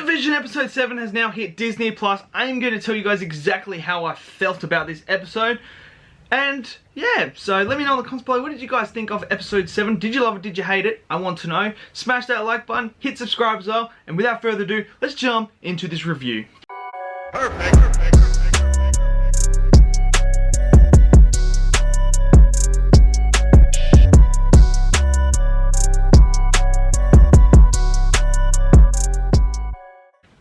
WandaVision episode 7 has now hit Disney Plus. I'm going to tell you guys exactly how I felt about this episode. And yeah, so let me know in the comments below, what did you guys think of episode 7? Did you love it? Did you hate it? I want to know. Smash that like button, hit subscribe as well. And without further ado, let's jump into this review. Perfect.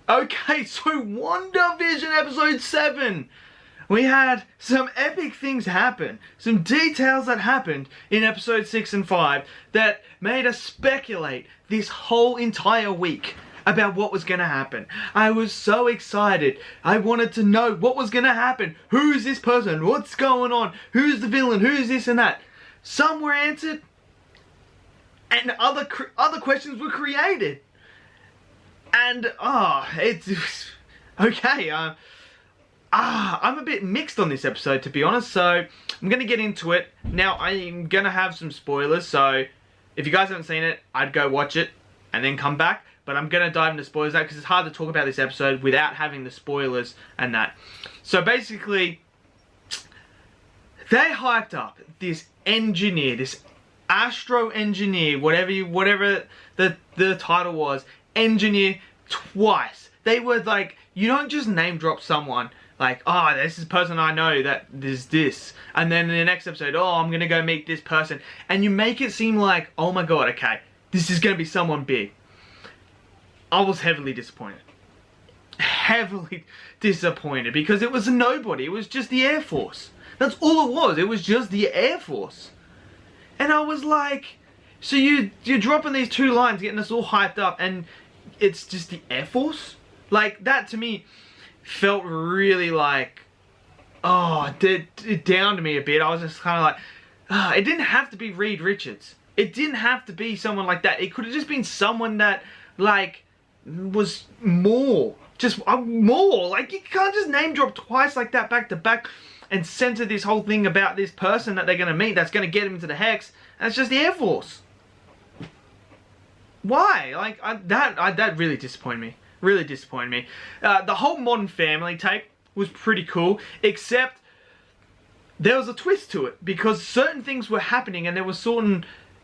Okay, so WandaVision episode 7. We had some epic things happen. Some details that happened in episode 6 and 5 that made us speculate this whole entire week about what was going to happen. I was so excited. I wanted to know what was going to happen. Who's this person? What's going on? Who's the villain? Who's this and that? Some were answered and other questions were created. And, it's okay. I'm a bit mixed on this episode, to be honest, so I'm going to get into it. Now, I'm going to have some spoilers, so if you guys haven't seen it, I'd go watch it and then come back. But I'm going to dive into spoilers now because it's hard to talk about this episode without having the spoilers and that. So basically, they hyped up this engineer, this astro engineer, whatever the title was, engineer, twice. They were like, you don't just name drop someone like, oh, this is a person I know that is this, and then in the next episode, oh, I'm gonna go meet this person, and you make it seem like, oh my god, okay, this is gonna be someone big. I was heavily disappointed. Heavily disappointed because it was a nobody. It was just the Air Force. That's all it was. It was just the Air Force. And I was like, so you're dropping these two lines, getting us all hyped up, and it's just the Air Force? Like, that to me felt really like, oh, it downed me a bit. I was just kind of like, it didn't have to be Reed Richards. It didn't have to be someone like that. It could have just been someone that, like, was more. Just more. Like, you can't just name drop twice like that back to back and center this whole thing about this person that they're going to meet that's going to get him into the Hex. And it's just the Air Force. Why? Like, that really disappointed me. Really disappointed me. The whole Modern Family tape was pretty cool, except there was a twist to it because certain things were happening and there was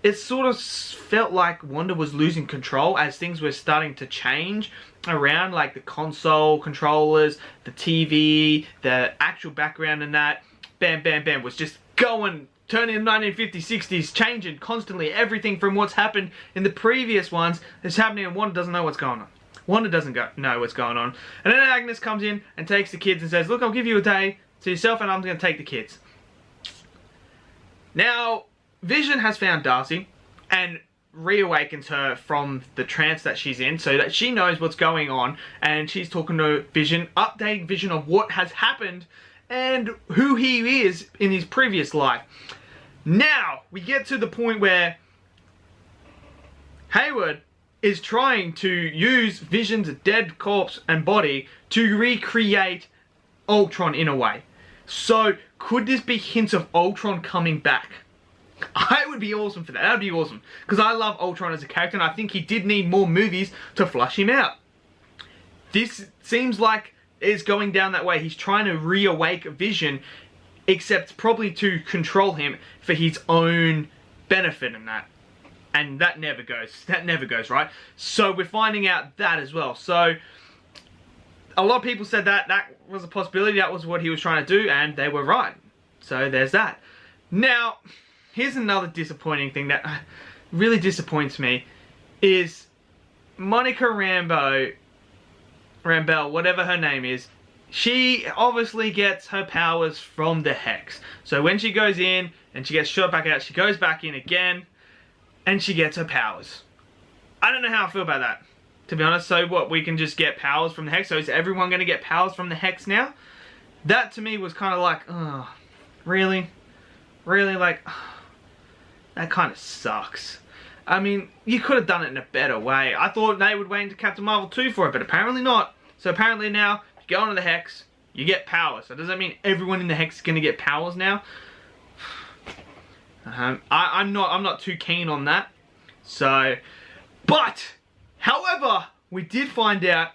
it sort of felt like Wanda was losing control as things were starting to change around, like the console controllers, the TV, the actual background and that. Bam, bam, bam, was just going, turning in the 1950s, 60s, changing constantly. Everything from what's happened in the previous ones is happening and Wanda doesn't know what's going on. Wanda doesn't know what's going on. And then Agnes comes in and takes the kids and says, look, I'll give you a day to yourself and I'm going to take the kids. Now, Vision has found Darcy and reawakens her from the trance that she's in so that she knows what's going on, and she's talking to Vision, updating Vision of what has happened and who he is in his previous life. Now, we get to the point where Hayward is trying to use Vision's dead corpse and body to recreate Ultron in a way. So, could this be hints of Ultron coming back? I would be awesome for that. That would be awesome. Because I love Ultron as a character and I think he did need more movies to flush him out. This seems like it's going down that way. He's trying to reawake Vision, except probably to control him for his own benefit in that. And that never goes. That never goes, right? So we're finding out that as well. So a lot of people said that was a possibility. That was what he was trying to do, and they were right. So there's that. Now, here's another disappointing thing that really disappoints me is Monica Rambeau, whatever her name is, she obviously gets her powers from the Hex. So when she goes in and she gets shot back out, she goes back in again and she gets her powers. I don't know how I feel about that, to be honest. So what, we can just get powers from the Hex? So is everyone going to get powers from the Hex now? That to me was kind of like, oh, really? Really, like, that kind of sucks. I mean, you could have done it in a better way. I thought they would wait into Captain Marvel 2 for it, but apparently not. So apparently now, if you go into the Hex, you get powers. So does that mean everyone in the Hex is going to get powers now? I'm not too keen on that. So, but, however, we did find out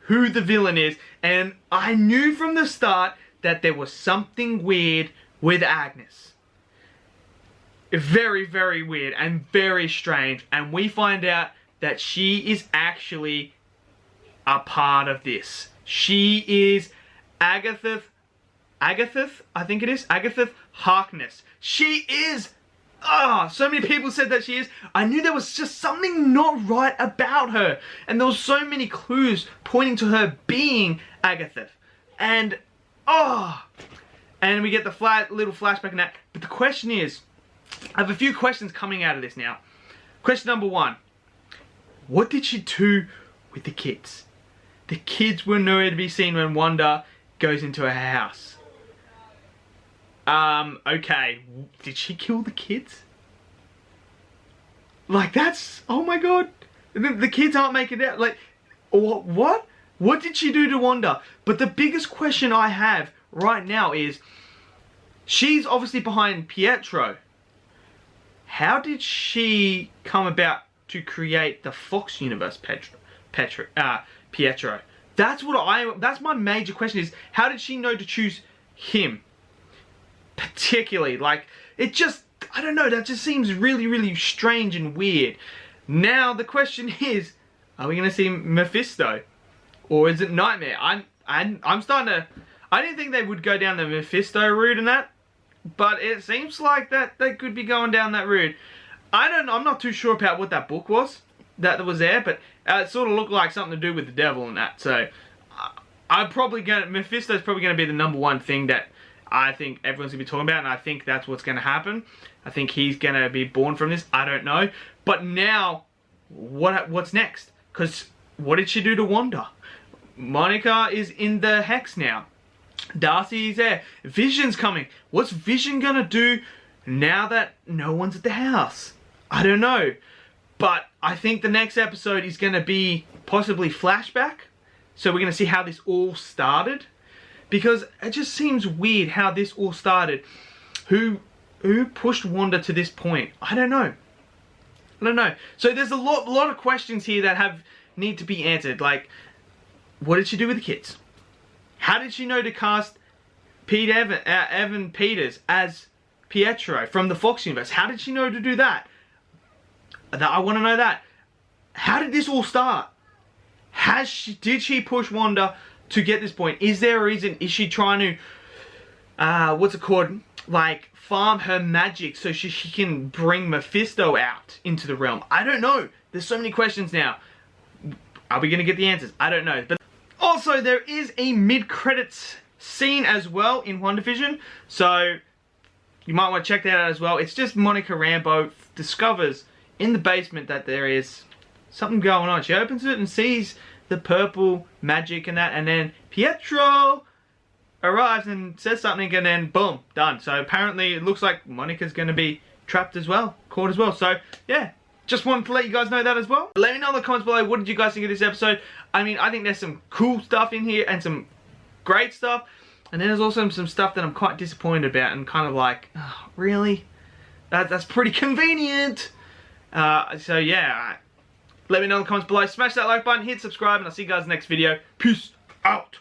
who the villain is. And I knew from the start that there was something weird with Agnes. Very, very weird and very strange. And we find out that she is actually a part of this. She is Agatha, I think it is, Agatha Harkness. She is, so many people said that she is. I knew there was just something not right about her. And there was so many clues pointing to her being Agatha. And, and we get the little flashback and that. But the question is, I have a few questions coming out of this now. Question number 1. What did she do with the kids? The kids were nowhere to be seen when Wanda goes into her house. Okay. Did she kill the kids? Like, that's... Oh my god. The kids aren't making it out. Like, what? What did she do to Wanda? But the biggest question I have right now is... She's obviously behind Pietro. How did she come about to create the Fox universe Pietro? That's my major question is, how did she know to choose him? Particularly, like, it just, I don't know, that just seems really, really strange and weird. Now, the question is, are we going to see Mephisto? Or is it Nightmare? I'm starting to, I didn't think they would go down the Mephisto route and that, but it seems like that they could be going down that route. I'm not too sure about what that book was that was there, but it sort of looked like something to do with the devil and that. So Mephisto's probably gonna be the #1 thing that I think everyone's gonna be talking about, and I think that's what's gonna happen. I think he's gonna be born from this. I don't know, but now what's next? Because what did she do to Wanda? Monica is in the Hex now. Darcy's there. Vision's coming. What's Vision gonna do now that no one's at the house? I don't know. But I think the next episode is gonna be possibly flashback. So we're gonna see how this all started. Because it just seems weird how this all started. Who pushed Wanda to this point? I don't know. I don't know. So there's a lot of questions here that need to be answered. Like, what did she do with the kids? How did she know to cast Evan Peters as Pietro from the Fox universe? How did she know to do that? I want to know that. How did this all start? Did she push Wanda to get this point? Is there a reason? Is she trying to, what's it called? Like, farm her magic so she can bring Mephisto out into the realm? I don't know. There's so many questions now. Are we going to get the answers? I don't know. But also, there is a mid-credits scene as well in WandaVision. So, you might want to check that out as well. It's just Monica Rambeau discovers in the basement that there is something going on. She opens it and sees the purple magic and that, and then Pietro arrives and says something, and then boom, done. So apparently it looks like Monica's going to be trapped as well, caught as well. So yeah, just wanted to let you guys know that as well. Let me know in the comments below, what did you guys think of this episode? I mean, I think there's some cool stuff in here and some great stuff, and then there's also some stuff that I'm quite disappointed about and kind of like, oh, really? That's pretty convenient. So yeah, let me know in the comments below. Smash that like button, hit subscribe, and I'll see you guys in the next video. Peace out.